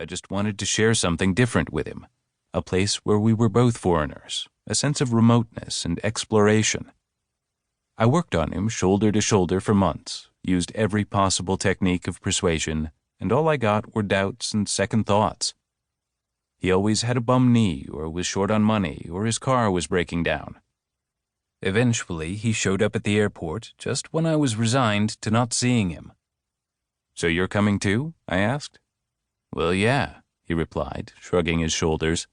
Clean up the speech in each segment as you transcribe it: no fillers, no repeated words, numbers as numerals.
I just wanted to share something different with him, a place where we were both foreigners, a sense of remoteness and exploration. I worked on him shoulder to shoulder for months, used every possible technique of persuasion, and all I got were doubts and second thoughts. He always had a bum knee, or was short on money, or his car was breaking down. Eventually, he showed up at the airport just when I was resigned to not seeing him. "So you're coming too?" I asked. "Well, yeah," he replied, shrugging his shoulders.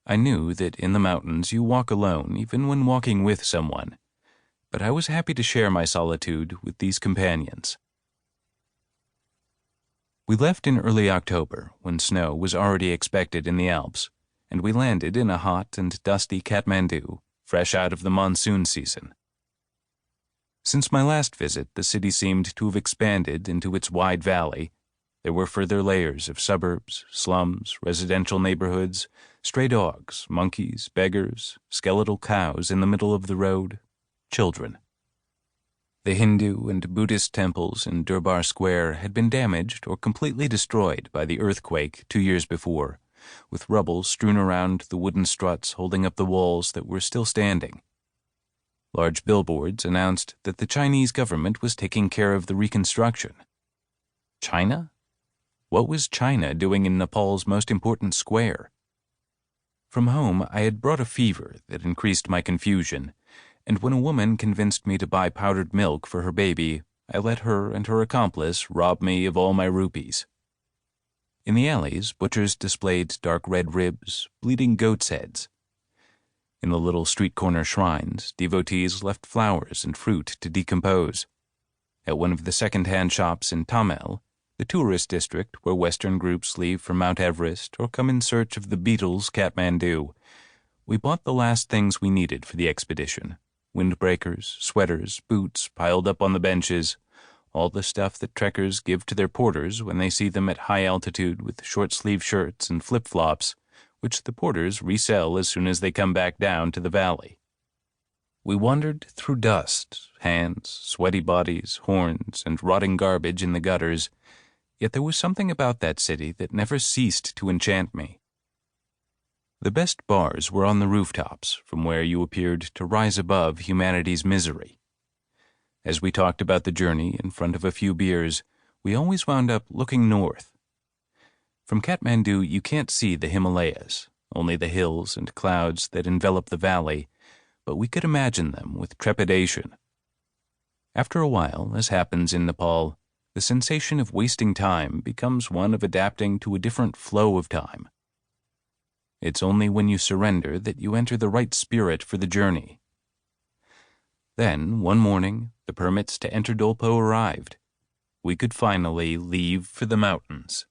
I knew that in the mountains you walk alone even when walking with someone, but I was happy to share my solitude with these companions. We left in early October, when snow was already expected in the Alps, and we landed in a hot and dusty Kathmandu, fresh out of the monsoon season. Since my last visit, the city seemed to have expanded into its wide valley. There were further layers of suburbs, slums, residential neighborhoods, stray dogs, monkeys, beggars, skeletal cows in the middle of the road, children. The Hindu and Buddhist temples in Durbar Square had been damaged or completely destroyed by the earthquake 2 years before, with rubble strewn around the wooden struts holding up the walls that were still standing. Large billboards announced that the Chinese government was taking care of the reconstruction. China? What was China doing in Nepal's most important square? From home, I had brought a fever that increased my confusion, and when a woman convinced me to buy powdered milk for her baby, I let her and her accomplice rob me of all my rupees. In the alleys, butchers displayed dark red ribs, bleeding goats' heads. In the little street corner shrines, devotees left flowers and fruit to decompose. At one of the second-hand shops in Tamil, the tourist district where Western groups leave for Mount Everest or come in search of the Beatles' Kathmandu, we bought the last things we needed for the expedition: windbreakers, sweaters, boots piled up on the benches, all the stuff that trekkers give to their porters when they see them at high altitude with short-sleeve shirts and flip-flops, which the porters resell as soon as they come back down to the valley. We wandered through dust, hands, sweaty bodies, horns, and rotting garbage in the gutters, yet there was something about that city that never ceased to enchant me. The best bars were on the rooftops, from where you appeared to rise above humanity's misery. As we talked about the journey in front of a few beers, we always wound up looking north. From Kathmandu you can't see the Himalayas, only the hills and clouds that envelop the valley, but we could imagine them with trepidation. After a while, as happens in Nepal, the sensation of wasting time becomes one of adapting to a different flow of time. It's only when you surrender that you enter the right spirit for the journey. Then, one morning, the permits to enter Dolpo arrived. We could finally leave for the mountains.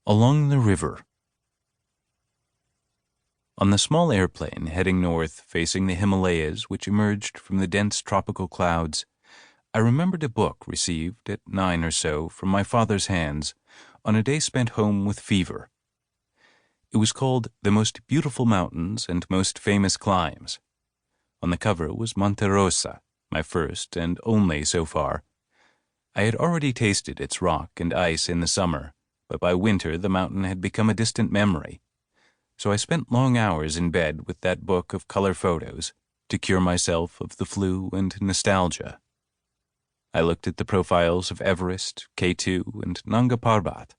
Along the river. On the small airplane heading north, facing the Himalayas which emerged from the dense tropical clouds, I remembered a book received at 9 or so from my father's hands on a day spent home with fever. It was called The Most Beautiful Mountains and Most Famous Climbs. On the cover was Monte Rosa, my first and only so far. I had already tasted its rock and ice in the summer, but by winter the mountain had become a distant memory. So I spent long hours in bed with that book of color photos to cure myself of the flu and nostalgia. I looked at the profiles of Everest, K2, and Nanga Parbat.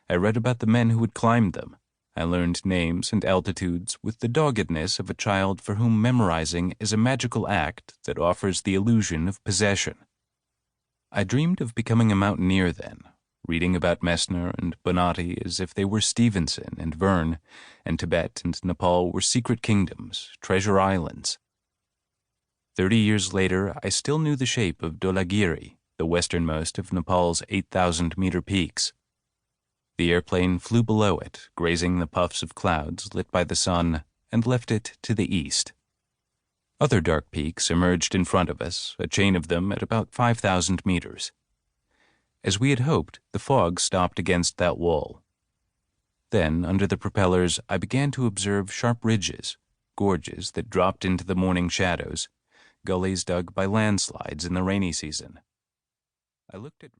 I read about the men who had climbed them. I learned names and altitudes with the doggedness of a child for whom memorizing is a magical act that offers the illusion of possession. I dreamed of becoming a mountaineer then, reading about Messner and Bonatti as if they were Stevenson and Verne, and Tibet and Nepal were secret kingdoms, treasure islands. 30 years later, I still knew the shape of Dholagiri, the westernmost of Nepal's 8,000-meter peaks. The airplane flew below it, grazing the puffs of clouds lit by the sun, and left it to the east. Other dark peaks emerged in front of us, a chain of them at about 5,000 meters. As we had hoped, the fog stopped against that wall. Then, under the propellers, I began to observe sharp ridges, gorges that dropped into the morning shadows, gullies dug by landslides in the rainy season. I looked at